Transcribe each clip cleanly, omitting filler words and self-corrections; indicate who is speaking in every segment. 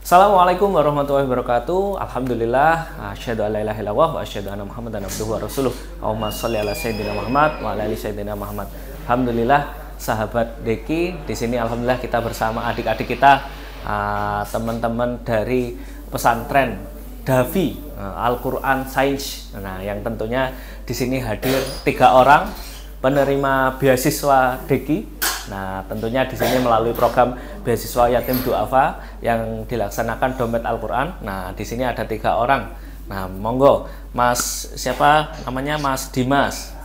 Speaker 1: Assalamualaikum warahmatullahi wabarakatuh. Alhamdulillah, asyhadu an la ilaha illallah wa asyhadu anna Muhammadan abduhu wa rasuluh. Allahumma sholli ala sayyidina Muhammad wa ala ali sayyidina Muhammad. Alhamdulillah, sahabat Deki, di sini alhamdulillah kita bersama adik-adik kita, teman-teman dari pesantren Davi Al-Qur'an Sains. Nah, yang tentunya di sini hadir 3 orang penerima beasiswa Deki. Nah, tentunya di sini melalui program beasiswa Yatim Du'afa yang dilaksanakan Dompet Al-Qur'an. Nah, di sini ada 3 orang. Nah, monggo, Mas siapa namanya? Mas Dimas.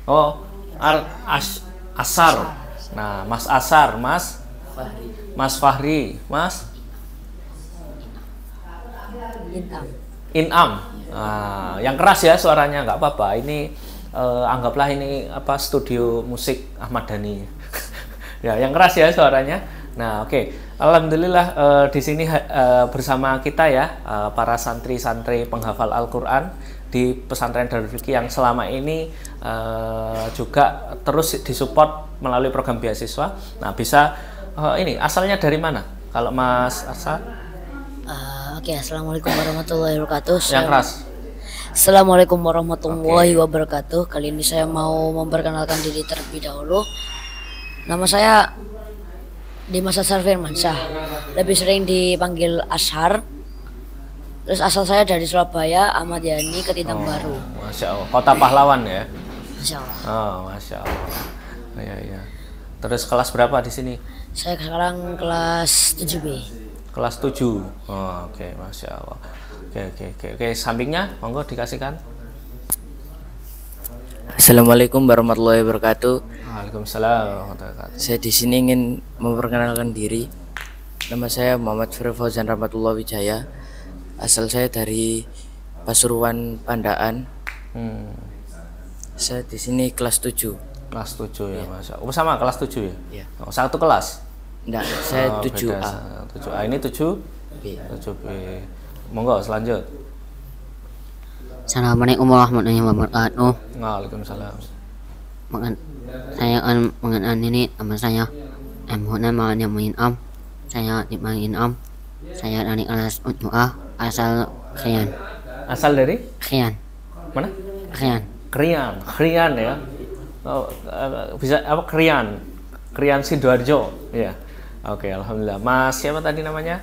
Speaker 1: Oh, Asar. Nah, Mas Asar, Mas Fahri, Mas Inam. Nah, yang keras ya suaranya, nggak apa-apa. Ini anggaplah ini studio musik Ahmad Dhani. Ya, yang keras ya suaranya. Nah, oke. Alhamdulillah di sini bersama kita ya para santri-santri penghafal Al-Qur'an di pesantren Darul Fikri yang selama ini juga terus disupport melalui program beasiswa. Nah, bisa ini asalnya dari mana? Kalau Mas Asal?
Speaker 2: Oke, assalamualaikum warahmatullahi wabarakatuh.
Speaker 1: Yang keras.
Speaker 2: Assalamualaikum warahmatullahi wabarakatuh. Kali ini saya mau memperkenalkan diri terlebih dahulu. Nama saya Dimas Ashar Firmansyah, lebih sering dipanggil Ashar. Terus asal saya dari Surabaya, Ahmad Yani, Ketintang Baru.
Speaker 1: Masya Allah, kota pahlawan ya?
Speaker 2: Masya Allah.
Speaker 1: Oh, Masya Allah. Ya. Terus kelas berapa di sini?
Speaker 2: Saya sekarang kelas 7B.
Speaker 1: Kelas 7. Oh, oke, Masya Allah. Oke, sampingnya monggo dikasihkan.
Speaker 3: Assalamualaikum warahmatullahi wabarakatuh.
Speaker 1: Waalaikumsalam warahmatullahi wabarakatuh.
Speaker 3: Saya di sini ingin memperkenalkan diri. Nama saya Muhammad Firly Fauzan Rahmatullah Wijaya. Asal saya dari Pasuruan, Pandaan. Saya di sini kelas 7.
Speaker 1: Kelas 7 ya, Masya Allah. Sama kelas 7 ya?
Speaker 3: Iya.
Speaker 1: Oh, satu kelas?
Speaker 3: Enggak, saya 7A.
Speaker 1: 7A ini 7B. 7B. Monggo selanjut.
Speaker 2: Assalamualaikum warahmatullahi wabarakatuh.
Speaker 1: Waalaikumsalam.
Speaker 2: Saya akan mengenal ini nama saya Nama Inam. Saya dipanggil Inam. Saya dari kelas 7A, asal Krian.
Speaker 1: Asal dari?
Speaker 2: Krian.
Speaker 1: Mana?
Speaker 2: Krian
Speaker 1: ya. Oh, bisa apa Krian Sidoarjo ya. Oke, alhamdulillah. Mas siapa tadi namanya?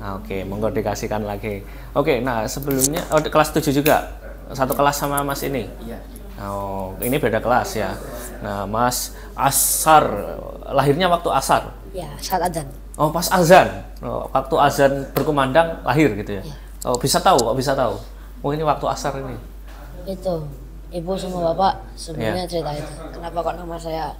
Speaker 1: Oke, monggo dikasihkan lagi. Oke, nah sebelumnya kelas 7 juga. Satu kelas sama Mas ini?
Speaker 3: Iya.
Speaker 1: Oh, ini beda kelas ya. Nah, Mas Asar, lahirnya waktu asar?
Speaker 2: Ya, saat azan.
Speaker 1: Oh, pas azan. Oh, waktu azan berkumandang lahir gitu ya.
Speaker 2: Ya.
Speaker 1: Oh, bisa tahu. Oh, ini waktu asar ini.
Speaker 2: Itu ibu sama bapak sebelumnya cerita itu. Kenapa kok nama saya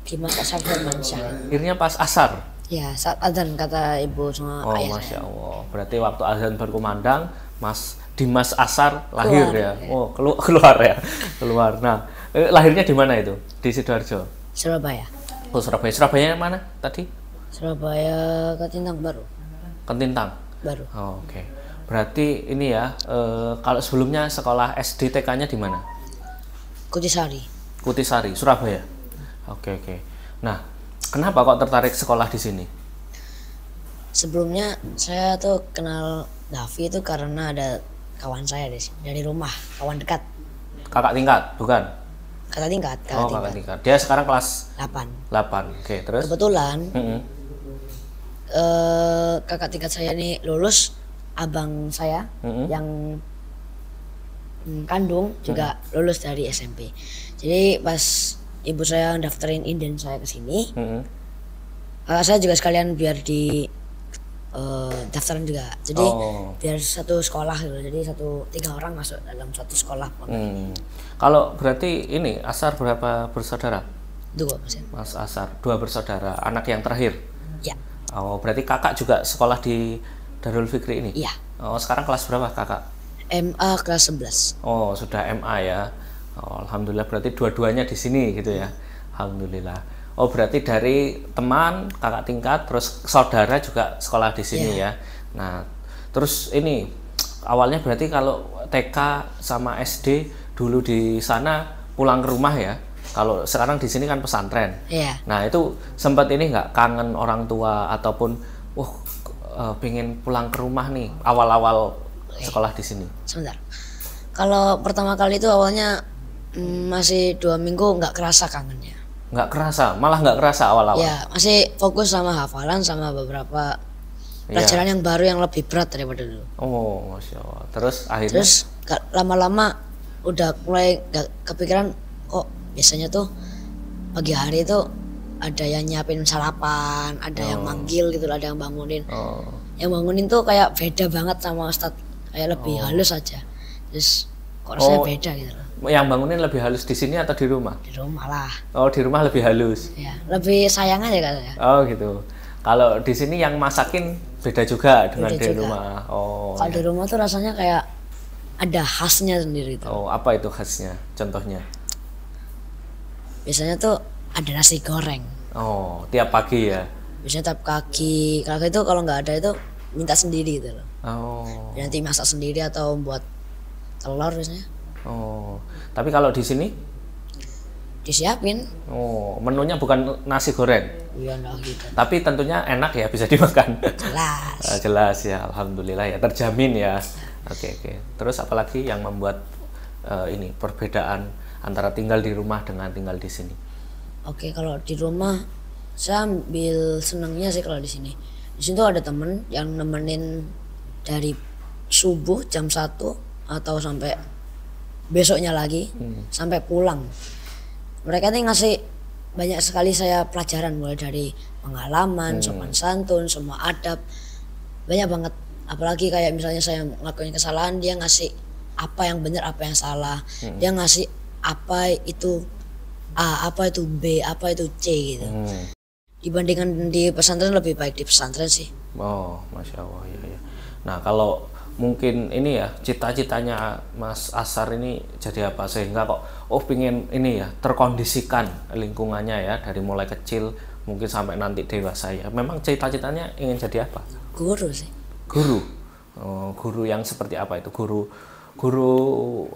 Speaker 2: Dimas Ashar Firmansyah?
Speaker 1: Lahirnya pas asar.
Speaker 2: Ya, saat azan kata ibu sama
Speaker 1: Oh,
Speaker 2: ayah
Speaker 1: Masya
Speaker 2: saya.
Speaker 1: Allah. Berarti waktu azan berkumandang, Mas Dimas Asar lahir
Speaker 2: Keluar,
Speaker 1: ya. Oh, keluar ya. Keluar. Nah, lahirnya di mana itu? Di Sidoarjo.
Speaker 2: Surabaya.
Speaker 1: Oh, Surabaya. Surabaya mana tadi?
Speaker 2: Surabaya Ketintang Baru.
Speaker 1: Ketintang.
Speaker 2: Baru.
Speaker 1: Oh, oke. Berarti ini ya, kalau sebelumnya sekolah SD TK-nya di mana?
Speaker 2: Kutisari.
Speaker 1: Kutisari, Surabaya. Oke. Nah, kenapa kok tertarik sekolah di sini?
Speaker 2: Sebelumnya saya tuh kenal Davi itu karena ada kawan saya dari rumah, kawan dekat.
Speaker 1: Kakak tingkat, bukan?
Speaker 2: Kakak tingkat.
Speaker 1: Kakak tingkat. Dia sekarang kelas
Speaker 2: 8.
Speaker 1: 8. Oke, terus?
Speaker 2: Kebetulan kakak tingkat saya ini lulus, abang saya yang kandung juga lulus dari SMP. Jadi pas ibu saya daftarin inden saya ke sini, kakak saya juga sekalian biar di daftaran juga. Jadi biar satu sekolah gitu. Jadi 3 orang masuk dalam satu sekolah.
Speaker 1: Kalau berarti ini Asar berapa bersaudara?
Speaker 2: 2 persen.
Speaker 1: Mas Asar 2 bersaudara, anak yang terakhir.
Speaker 2: Ya.
Speaker 1: Oh, berarti kakak juga sekolah di Darul Fikri ini?
Speaker 2: Iya.
Speaker 1: Oh, sekarang kelas berapa kakak?
Speaker 2: MA kelas 11.
Speaker 1: Oh, sudah MA ya. Oh, alhamdulillah berarti dua-duanya di sini gitu ya. Alhamdulillah. Oh, berarti dari teman, kakak tingkat, terus saudara juga sekolah di sini ya. Nah, terus ini awalnya berarti kalau TK sama SD dulu di sana pulang ke rumah ya. Kalau sekarang di sini kan pesantren.
Speaker 2: Iya.
Speaker 1: Nah, itu sempat ini nggak kangen orang tua ataupun pengen pulang ke rumah nih awal-awal sekolah di sini?
Speaker 2: Sebentar. Kalau pertama kali itu awalnya masih 2 minggu nggak kerasa kangennya.
Speaker 1: Nggak kerasa, malah nggak kerasa awal-awal.
Speaker 2: Ya masih fokus sama hafalan sama beberapa pelajaran yang baru yang lebih berat daripada dulu.
Speaker 1: Oh, Masya Allah. Terus akhirnya?
Speaker 2: Terus lama-lama udah mulai gak kepikiran kok biasanya tuh pagi hari itu ada yang nyiapin sarapan, ada yang manggil gitu, ada yang bangunin. Yang bangunin tuh kayak beda banget sama Ustadz, kayak lebih halus aja. Terus kok rasanya beda gitu loh.
Speaker 1: Yang bangunin lebih halus di sini atau di rumah?
Speaker 2: Di rumah lah.
Speaker 1: Oh, di rumah lebih halus.
Speaker 2: Ya, lebih sayang aja katanya.
Speaker 1: Oh gitu. Kalau di sini yang masakin beda juga dengan
Speaker 2: Beda
Speaker 1: di
Speaker 2: juga.
Speaker 1: rumah. Oh.
Speaker 2: Kalau di rumah tuh rasanya kayak ada khasnya sendiri tuh.
Speaker 1: Oh, apa itu khasnya? Contohnya?
Speaker 2: Biasanya tuh ada nasi goreng.
Speaker 1: Oh, tiap pagi ya.
Speaker 2: Biasanya tiap kaki. Kalau itu kalau nggak ada itu minta sendiri gitu loh.
Speaker 1: Oh.
Speaker 2: Nanti masak sendiri atau buat telur biasanya.
Speaker 1: Oh. Tapi kalau di sini,
Speaker 2: Disiapin.
Speaker 1: oh, menunya bukan nasi goreng.
Speaker 2: Iya enggak gitu.
Speaker 1: Tapi tentunya enak ya, bisa dimakan.
Speaker 2: Jelas.
Speaker 1: Jelas ya, alhamdulillah ya, terjamin ya. Oke, oke. Terus apalagi yang membuat ini perbedaan antara tinggal di rumah dengan tinggal di sini?
Speaker 2: Oke, kalau di rumah saya ambil senangnya sih kalau di sini. Di sini tuh ada temen yang nemenin dari subuh jam 1 atau sampai besoknya lagi sampai pulang. Mereka nih ngasih banyak sekali saya pelajaran, mulai dari pengalaman, sopan santun, semua adab, banyak banget. Apalagi kayak misalnya saya ngelakuin kesalahan, dia ngasih apa yang benar, apa yang salah. Dia ngasih apa itu A, apa itu B, apa itu C gitu. Dibandingkan di pesantren lebih baik di pesantren sih.
Speaker 1: Oh, Masya Allah ya, ya. Nah, kalau mungkin ini ya cita-citanya Mas Ashar ini jadi apa sehingga kok pingin ini ya terkondisikan lingkungannya ya dari mulai kecil mungkin sampai nanti dewasa ya. Memang cita-citanya ingin jadi apa?
Speaker 2: Guru sih.
Speaker 1: Guru. Oh, guru yang seperti apa itu? Guru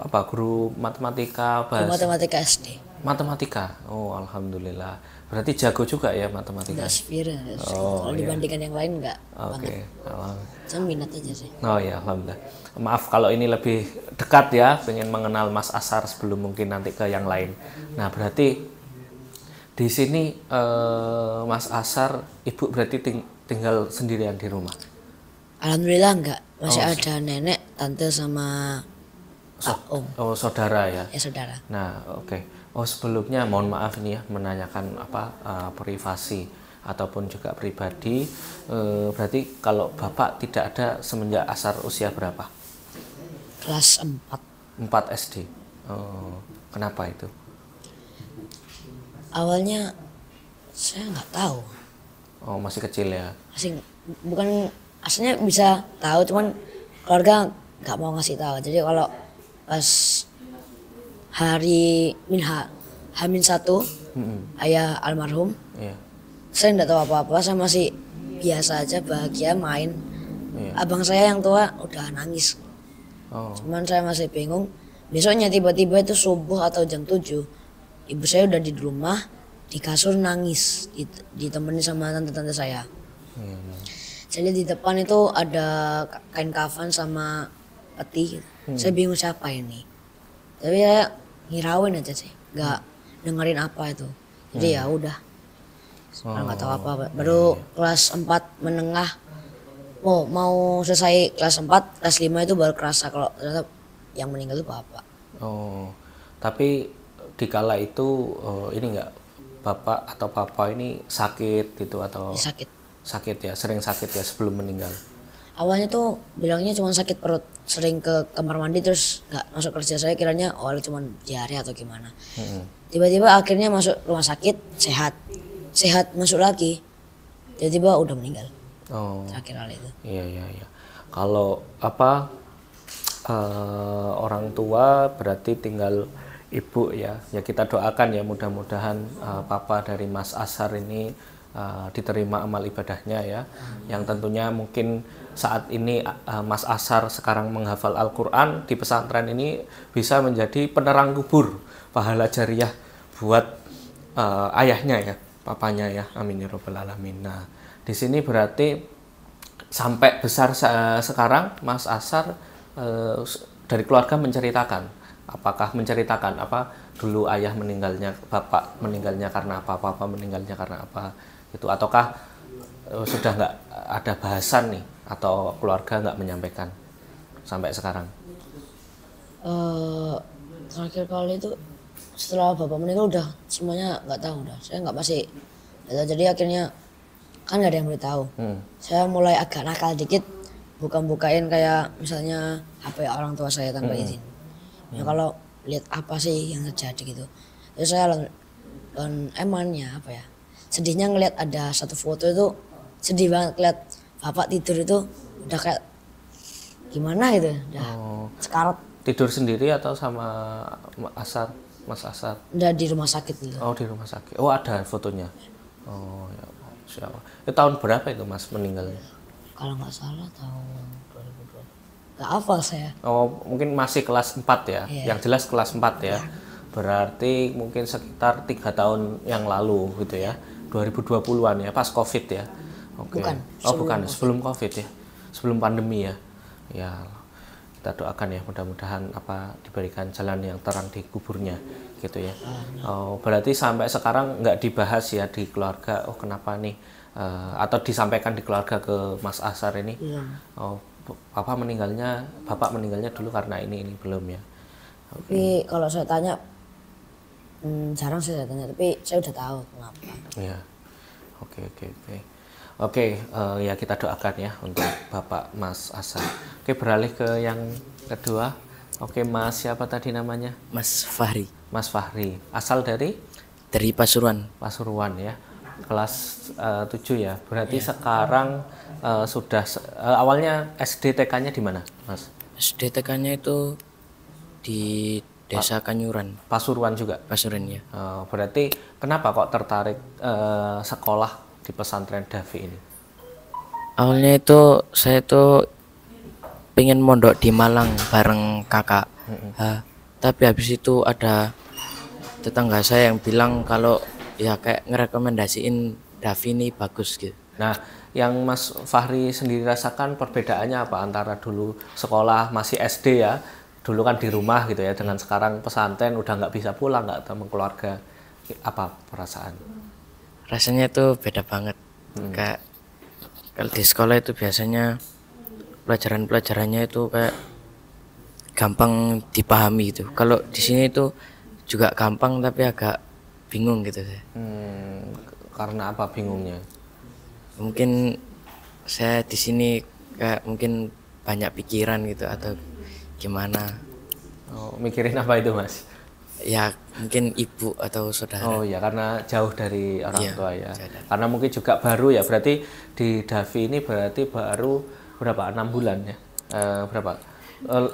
Speaker 1: apa? Guru matematika,
Speaker 2: Di
Speaker 1: bahasa
Speaker 2: matematika SD.
Speaker 1: matematika. Oh, alhamdulillah. Berarti jago juga ya matematika.
Speaker 2: Enggak sepira. Kalau dibandingkan yang lain enggak
Speaker 1: Oke.
Speaker 2: banget. Saya minat aja sih.
Speaker 1: Oh ya, alhamdulillah. Maaf kalau ini lebih dekat ya, pengen mengenal Mas Ashar sebelum mungkin nanti ke yang lain. Nah, berarti di sini Mas Ashar, Ibu berarti tinggal sendirian di rumah.
Speaker 2: Alhamdulillah enggak. Masih ada nenek, tante sama om.
Speaker 1: Oh, saudara ya.
Speaker 2: Ya saudara.
Speaker 1: Nah, oke. Oh, sebelumnya mohon maaf ini ya menanyakan privasi ataupun juga pribadi. Berarti kalau Bapak tidak ada semenjak Ashar usia berapa?
Speaker 2: Kelas 4.
Speaker 1: 4 SD. Oh, kenapa itu?
Speaker 2: Awalnya saya nggak tahu.
Speaker 1: Oh, masih kecil ya.
Speaker 2: Bukan aslinya bisa tahu, cuman keluarga nggak mau ngasih tahu. Jadi kalau pas hari H-1 ayah almarhum,
Speaker 1: Iya.
Speaker 2: saya nggak tahu apa-apa, saya masih biasa aja, bahagia main.
Speaker 1: Iya.
Speaker 2: Abang saya yang tua udah nangis,
Speaker 1: Oh,
Speaker 2: cuman saya masih bingung. Besoknya tiba-tiba itu subuh atau jam 7, ibu saya udah di rumah di kasur nangis, ditemani sama tante-tante saya.
Speaker 1: iya.
Speaker 2: Saya lihat di depan itu ada kain kafan sama peti. Saya bingung siapa ini. Tapi saya ngirauin aja sih, nggak dengerin apa itu. Jadi ya udah, nggak tahu apa. Baru kelas 4 menengah, mau selesai kelas 4, kelas 5 itu baru kerasa kalau ternyata yang meninggal itu bapak.
Speaker 1: Oh, tapi dikala itu ini enggak Bapak atau Papa ini sakit gitu atau
Speaker 2: Dia sakit.
Speaker 1: sakit ya, sering sakit ya sebelum meninggal.
Speaker 2: Awalnya tuh bilangnya cuma sakit perut, sering ke kamar mandi terus nggak masuk kerja. Saya kiranya cuma diare atau gimana. Tiba-tiba akhirnya masuk rumah sakit, sehat masuk lagi, tiba-tiba udah meninggal.
Speaker 1: Oh,
Speaker 2: Terakhir kali itu.
Speaker 1: iya iya iya. Kalau orang tua berarti tinggal ibu ya. Ya kita doakan ya mudah-mudahan Papa dari Mas Ashar ini diterima amal ibadahnya ya. Yang tentunya mungkin saat ini Mas Ashar sekarang menghafal Al-Quran di pesantren ini bisa menjadi penerang kubur, pahala jariah buat ayahnya ya, papanya ya. Amin ya rabbal alamin. Nah, di sini berarti sampai besar sekarang Mas Asar dari keluarga menceritakan, apakah menceritakan apa dulu ayah meninggalnya, bapak meninggalnya karena apa, papa meninggalnya karena apa gitu, ataukah sudah nggak ada bahasan nih atau keluarga nggak menyampaikan sampai sekarang?
Speaker 2: Terakhir kali itu setelah bapak meninggal udah semuanya nggak tahu, udah saya nggak masih nggak tahu. Jadi akhirnya kan nggak ada yang beritahu. Saya mulai agak nakal dikit, bukain kayak misalnya HP orang tua saya tanpa izin. Ya kalau lihat apa sih yang terjadi gitu, terus saya emannya apa ya, sedihnya ngelihat ada satu foto itu, sedih banget lihat bapak tidur itu udah kayak gimana gitu, udah sekarat.
Speaker 1: Tidur sendiri atau sama Mas Asar?
Speaker 2: Udah di rumah sakit gitu.
Speaker 1: Oh, di rumah sakit. Oh, ada fotonya. Oh, ya Allah. Siapa? Itu tahun berapa itu Mas meninggalnya?
Speaker 2: Kalau nggak salah tahun 2020. Nggak hafal saya.
Speaker 1: Oh, mungkin masih kelas 4 ya.
Speaker 2: Iya.
Speaker 1: Yang jelas kelas 4 ya. Berarti mungkin sekitar 3 tahun yang lalu gitu ya. 2020-an ya, pas Covid ya. Oke.
Speaker 2: Bukan,
Speaker 1: Oh, bukan, sebelum Covid ya. Sebelum pandemi ya. Ya, kita doakan ya mudah-mudahan apa diberikan jalan yang terang di kuburnya gitu ya. Oh, berarti sampai sekarang nggak dibahas ya di keluarga, oh kenapa nih, atau disampaikan di keluarga ke Mas Asar ini, oh bapak meninggalnya dulu karena ini belum ya.
Speaker 2: Tapi kalau saya tanya, jarang sih saya tanya, tapi saya udah tahu kenapa.
Speaker 1: Ya, oke, ya kita doakan ya untuk Bapak Mas Asar. Oke, beralih ke yang kedua. Oke, Mas siapa tadi namanya?
Speaker 3: Mas Fahri.
Speaker 1: Mas Fahri. Asal dari
Speaker 3: Pasuruan.
Speaker 1: Pasuruan ya. Kelas 7 ya. Berarti sekarang sudah awalnya SD TK-nya di mana, Mas?
Speaker 3: SD TK-nya itu di Desa Kanyuran.
Speaker 1: Pasuruan juga.
Speaker 3: Pasuruan ya.
Speaker 1: Berarti kenapa kok tertarik sekolah di pesantren Dafi ini?
Speaker 3: Awalnya itu saya tuh pengen mondok di Malang bareng kakak. Tapi habis itu ada tetangga saya yang bilang kalau ya kayak ngerekomendasiin Dafi ini bagus gitu.
Speaker 1: Nah, yang Mas Fahri sendiri rasakan perbedaannya apa antara dulu sekolah masih SD ya, dulu kan di rumah gitu ya, dengan sekarang pesantren udah nggak bisa pulang, nggak ketemu keluarga, apa perasaan?
Speaker 3: Rasanya itu beda banget. Kayak kalau di sekolah itu biasanya pelajarannya itu kayak gampang dipahami gitu. Kalau di sini itu juga gampang tapi agak bingung gitu saya.
Speaker 1: Karena apa bingungnya?
Speaker 3: Mungkin saya di sini kayak mungkin banyak pikiran gitu atau gimana.
Speaker 1: Oh, mikirin apa itu, Mas?
Speaker 3: Ya mungkin ibu atau saudara.
Speaker 1: Oh ya, karena jauh dari orang tua ya. Karena mungkin juga baru ya, berarti di Dafi ini berarti baru berapa? 6 bulan ya? Berapa?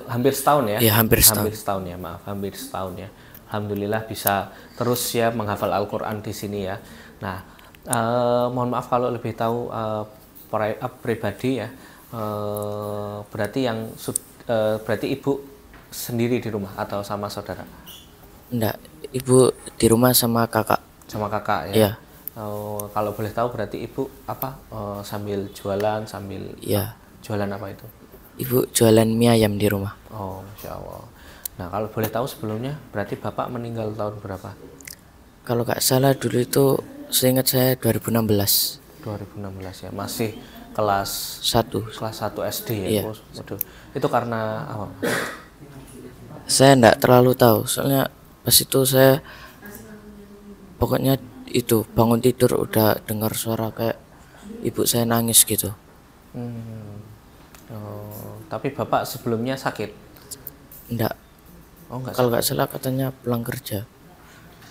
Speaker 1: Hampir setahun ya?
Speaker 3: Iya, hampir setahun.
Speaker 1: Hampir setahun ya, maaf, hampir setahun ya. Alhamdulillah bisa terus ya menghafal Al-Quran di sini ya. Nah, mohon maaf kalau lebih tahu pribadi ya. Berarti berarti ibu sendiri di rumah atau sama saudara?
Speaker 3: Enggak, ibu di rumah sama kakak.
Speaker 1: Sama kakak ya?
Speaker 3: Iya.
Speaker 1: Kalau boleh tahu berarti ibu apa sambil jualan sambil jualan apa itu?
Speaker 3: Ibu jualan mie ayam di rumah.
Speaker 1: Oh, Masya Allah. Nah, kalau boleh tahu sebelumnya berarti bapak meninggal tahun berapa?
Speaker 3: Kalau nggak salah dulu itu seingat saya 2016.
Speaker 1: 2016 ya, masih kelas
Speaker 3: 1.
Speaker 1: Kelas 1 SD ya.
Speaker 3: Iya.
Speaker 1: Waduh. Itu karena apa?
Speaker 3: Saya enggak terlalu tahu, soalnya pas itu saya pokoknya itu bangun tidur udah dengar suara kayak ibu saya nangis gitu.
Speaker 1: Tapi bapak sebelumnya sakit?
Speaker 3: Enggak.
Speaker 1: Oh, enggak.
Speaker 3: Kalau nggak salah katanya pulang kerja.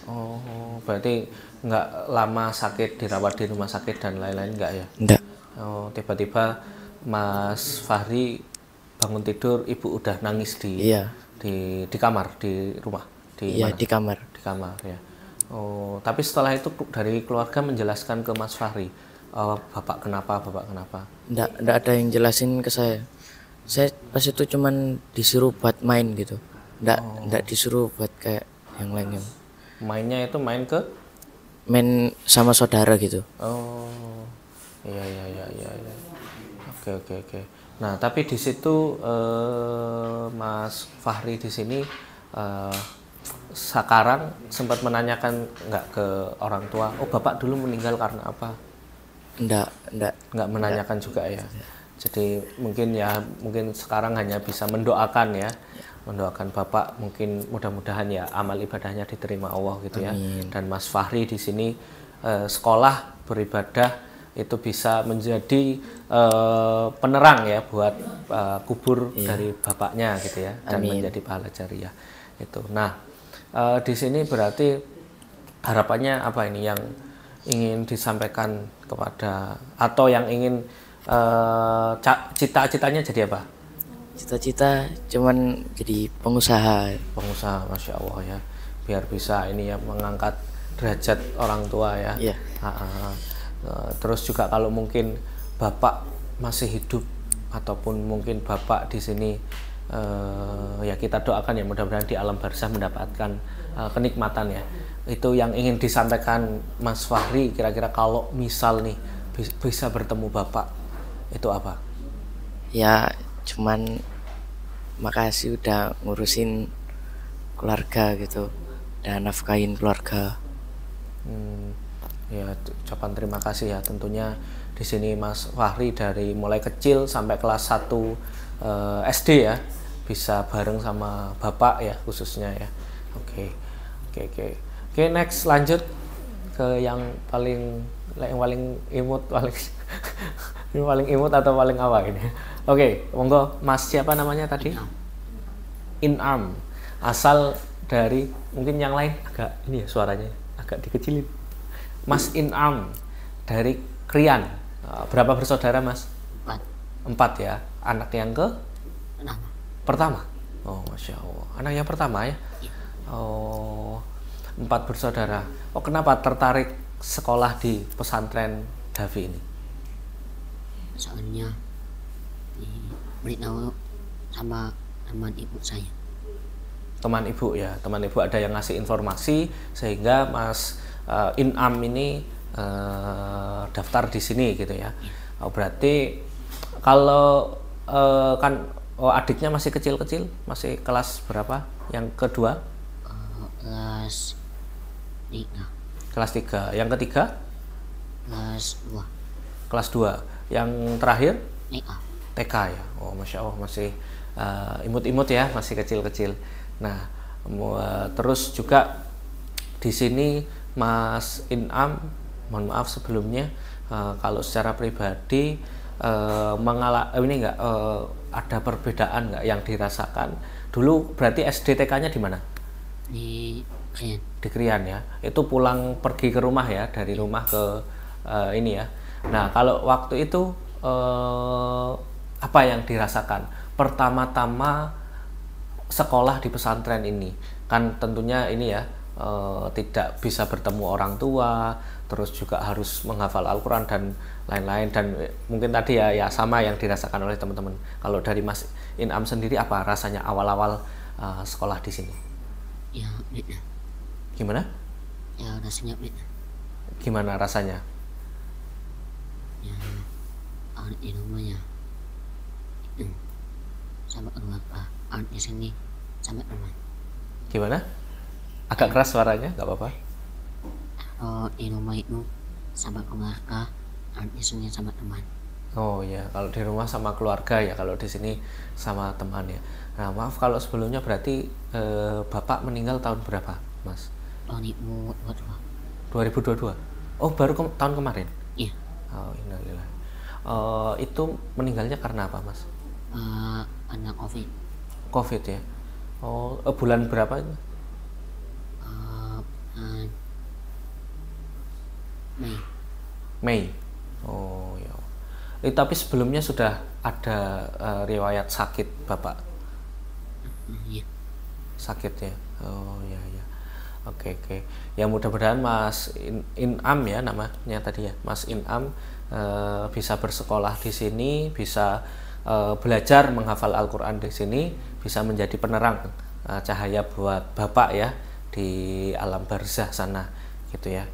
Speaker 1: Oh, berarti nggak lama sakit, dirawat di rumah sakit dan lain-lain enggak ya?
Speaker 3: Enggak.
Speaker 1: Oh, tiba-tiba Mas Fahri bangun tidur, ibu udah nangis di kamar, di rumah, di mana?
Speaker 3: Di kamar.
Speaker 1: Di kamar ya. Oh, tapi setelah itu dari keluarga menjelaskan ke Mas Fahri, bapak kenapa?
Speaker 3: Enggak ada yang jelasin ke saya. Saya pas itu cuman disuruh buat main gitu. Enggak disuruh buat kayak yang lainnya.
Speaker 1: Mainnya itu main
Speaker 3: sama saudara gitu.
Speaker 1: Oh, iya. Oke. Nah, tapi di situ Mas Fahri di sini sekarang sempat menanyakan nggak ke orang tua, oh bapak dulu meninggal karena apa? Nggak menanyakan juga ya. Jadi mungkin sekarang hanya bisa mendoakan ya, mendoakan bapak, mungkin mudah-mudahan ya amal ibadahnya diterima Allah gitu ya.
Speaker 3: Amin.
Speaker 1: Dan Mas Fahri di sini sekolah beribadah itu bisa menjadi penerang ya buat kubur dari bapaknya gitu ya, dan
Speaker 3: Amin.
Speaker 1: menjadi pahala jariah itu. Nah, di sini berarti harapannya apa ini yang ingin disampaikan kepada, atau yang ingin cita-citanya jadi apa?
Speaker 3: Cita-cita cuman jadi pengusaha.
Speaker 1: Pengusaha, Masya Allah ya, biar bisa ini ya mengangkat derajat orang tua ya.
Speaker 3: Iya.
Speaker 1: Terus juga kalau mungkin bapak masih hidup ataupun mungkin bapak di sini ya kita doakan ya mudah-mudahan di alam barzah mendapatkan kenikmatan ya. Itu yang ingin disampaikan Mas Fahri, kira-kira kalau misal nih bisa bertemu bapak itu apa?
Speaker 3: Ya cuman makasih udah ngurusin keluarga gitu dan nafkahin keluarga.
Speaker 1: Ya ucapan terima kasih ya tentunya di sini Mas Fahri dari mulai kecil sampai kelas 1 SD ya bisa bareng sama bapak ya khususnya ya. Oke, next lanjut ke yang paling imut, ini paling imut atau paling apa ini? Oke, monggo Mas siapa namanya tadi? Inam. Asal dari, mungkin yang lain agak ini ya suaranya agak dikecilin. Mas Inam dari Krian. Berapa bersaudara Mas? 4 ya. Anak yang ke? Pertama. Oh Masya Allah. Anak yang pertama ya? Oh, 4 bersaudara. Oh, kenapa tertarik sekolah di pesantren Davi ini?
Speaker 2: Soalnya diberitahu sama teman ibu saya.
Speaker 1: Teman ibu ya, teman ibu ada yang ngasih informasi sehingga Mas Inam ini daftar di sini gitu ya. Oh, berarti kalau kan adiknya masih kecil-kecil, masih kelas berapa? Yang kedua?
Speaker 2: Kelas 3.
Speaker 1: Kelas 3. Yang ketiga?
Speaker 2: Kelas 2.
Speaker 1: Kelas 2. Yang terakhir? TK ya. Oh, Masya Allah masih imut-imut ya, masih kecil-kecil. Nah, terus juga di sini Mas Inam, mohon maaf sebelumnya kalau secara pribadi ini enggak ada perbedaan enggak yang dirasakan dulu? Berarti SD TK-nya di mana?
Speaker 2: Di Krian.
Speaker 1: Di Krian ya. Itu pulang pergi ke rumah ya, dari rumah ke ini ya. Nah, kalau waktu itu apa yang dirasakan pertama-tama sekolah di pesantren ini? Kan tentunya ini ya tidak bisa bertemu orang tua, terus juga harus menghafal Al-Quran dan lain-lain, dan mungkin tadi ya sama yang dirasakan oleh teman-teman. Kalau dari Mas Inam sendiri apa rasanya awal-awal sekolah di sini?
Speaker 2: Ya beda.
Speaker 1: Gimana?
Speaker 2: Ya rasanya beda.
Speaker 1: Gimana rasanya?
Speaker 2: Ya di rumahnya sama keluarga, di sini sama teman.
Speaker 1: Gimana? Agak keras suaranya, nggak apa-apa.
Speaker 2: Di rumah itu sama keluarga, di sini sama teman.
Speaker 1: Oh ya, kalau di rumah sama keluarga ya, kalau di sini sama teman ya. Nah, maaf kalau sebelumnya berarti Bapak meninggal tahun berapa, Mas? 2022. Oh, baru tahun kemarin?
Speaker 2: Iya.
Speaker 1: Oh, innalillah. Itu meninggalnya karena apa, Mas?
Speaker 2: Karena
Speaker 1: COVID ya. Oh, bulan berapa itu? Mei. Oh ya. Tapi sebelumnya sudah ada riwayat sakit Bapak?
Speaker 2: Iya.
Speaker 1: Sakit ya. Oh ya. Oke. Ya mudah-mudahan Mas Inam ya namanya tadi ya, Mas Inam bisa bersekolah di sini, bisa belajar menghafal Al-Quran di sini, bisa menjadi penerang cahaya buat Bapak ya di alam barzah sana gitu ya.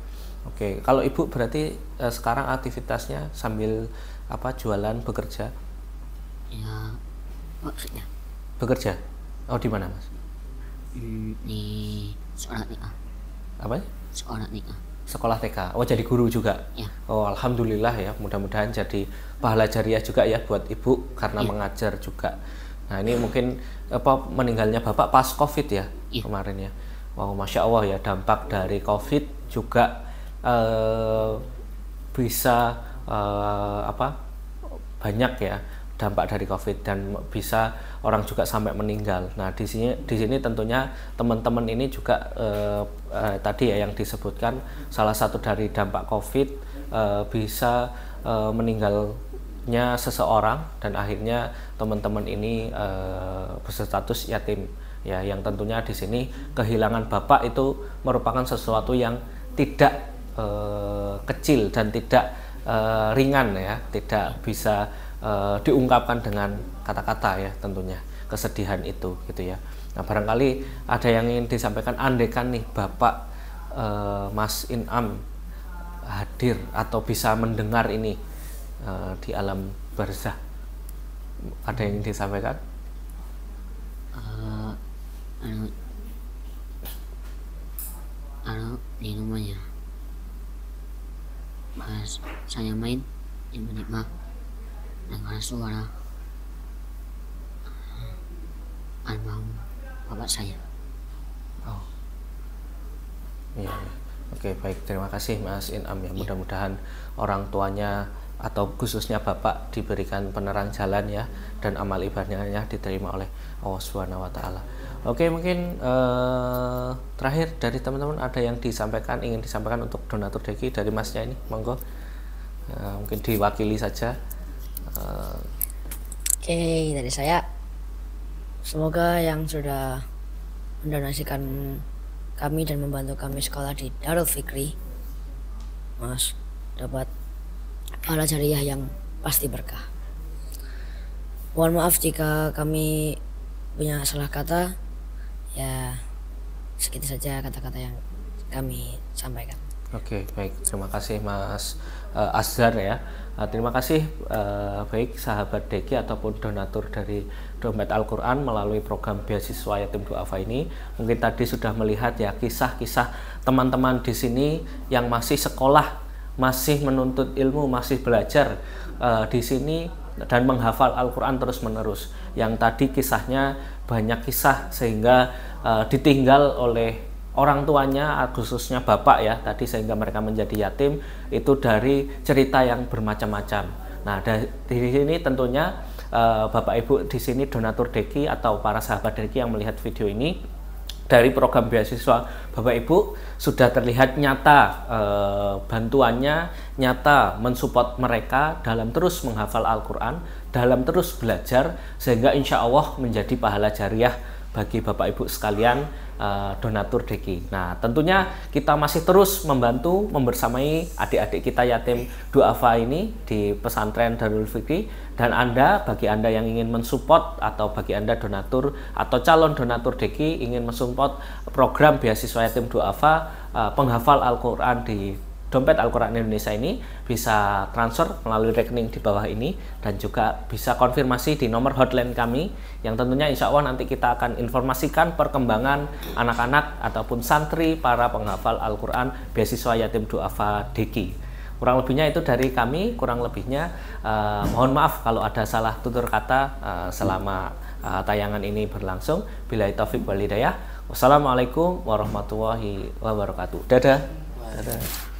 Speaker 1: Oke, kalau Ibu berarti sekarang aktivitasnya sambil apa, jualan, bekerja?
Speaker 2: Ya, maksudnya
Speaker 1: Bekerja? Oh, di mana, Mas?
Speaker 2: di sekolah nikah.
Speaker 1: Apa?
Speaker 2: Sekolah nikah.
Speaker 1: Sekolah TK. Oh, jadi guru juga?
Speaker 2: Ya.
Speaker 1: Oh, alhamdulillah ya. Mudah-mudahan jadi pahala jariah juga ya buat ibu karena
Speaker 2: Iya.
Speaker 1: mengajar juga. Nah, ini mungkin meninggalnya bapak pas COVID ya,
Speaker 2: Iya.
Speaker 1: kemarin ya. Wow, masya Allah ya, dampak dari COVID juga bisa banyak ya dampak dari COVID, dan bisa orang juga sampai meninggal. Nah, di sini tentunya teman-teman ini juga tadi ya yang disebutkan, salah satu dari dampak COVID bisa meninggalnya seseorang, dan akhirnya teman-teman ini berstatus yatim ya, yang tentunya di sini kehilangan bapak itu merupakan sesuatu yang tidak kecil dan tidak ringan ya, tidak bisa diungkapkan dengan kata-kata ya, tentunya kesedihan itu gitu ya. Nah, barangkali ada yang ingin disampaikan, andaikan nih Bapak Mas Inam hadir atau bisa mendengar ini di alam barzah, ada yang ingin disampaikan?
Speaker 2: Di rumahnya pas saya main tiba-tiba dengar suara almarhum bapak saya.
Speaker 1: Oh, iya, iya. Oke, baik, terima kasih Mas Inam ya. Mudah-mudahan orang tuanya atau khususnya bapak diberikan penerang jalan ya, dan amal ibadahnya diterima oleh Allah Subhanahu wa taala. Oke, mungkin terakhir dari teman-teman ada yang ingin disampaikan untuk donatur Deki dari Masnya ini, monggo. Mungkin diwakili saja.
Speaker 2: Oke, dari saya semoga yang sudah mendonasikan kami dan membantu kami sekolah di Darul Fikri, Mas, dapat pahala jariah yang pasti berkah. Mohon maaf jika kami punya salah kata, ya segitu saja kata-kata yang kami sampaikan.
Speaker 1: Oke, baik. Terima kasih Mas Azhar ya. Terima kasih baik sahabat Deki ataupun donatur dari Dompet Al-Quran melalui program beasiswa yatim duafa ini. Mungkin tadi sudah melihat ya kisah-kisah teman-teman di sini yang masih sekolah, masih menuntut ilmu, masih belajar di sini dan menghafal Al-Quran terus-menerus. Yang tadi kisahnya banyak kisah sehingga ditinggal oleh orang tuanya, khususnya bapak ya tadi, sehingga mereka menjadi yatim, itu dari cerita yang bermacam-macam. Nah, di sini tentunya bapak ibu di sini donatur Deki atau para sahabat Deki yang melihat video ini, dari program beasiswa bapak ibu sudah terlihat nyata bantuannya, nyata mensupport mereka dalam terus menghafal Al-Quran, dalam terus belajar, sehingga insya Allah menjadi pahala jariah bagi bapak ibu sekalian donatur Deki. Nah, tentunya kita masih terus membantu membersamai adik-adik kita yatim duafa ini di pesantren Darul Fikri, dan bagi Anda yang ingin mensupport atau bagi Anda donatur atau calon donatur Deki ingin mensupport program beasiswa yatim duafa penghafal Al-Quran di Dompet Al-Quran Indonesia ini, bisa transfer melalui rekening di bawah ini, dan juga bisa konfirmasi di nomor hotline kami yang tentunya insya Allah nanti kita akan informasikan perkembangan anak-anak ataupun santri para penghafal Al-Quran beasiswa yatim duafa Deki. Kurang lebihnya itu dari kami, kurang lebihnya mohon maaf kalau ada salah tutur kata selama tayangan ini berlangsung. Billahi taufik wal hidayah. Wassalamualaikum warahmatullahi wabarakatuh. Dadah. Dadah.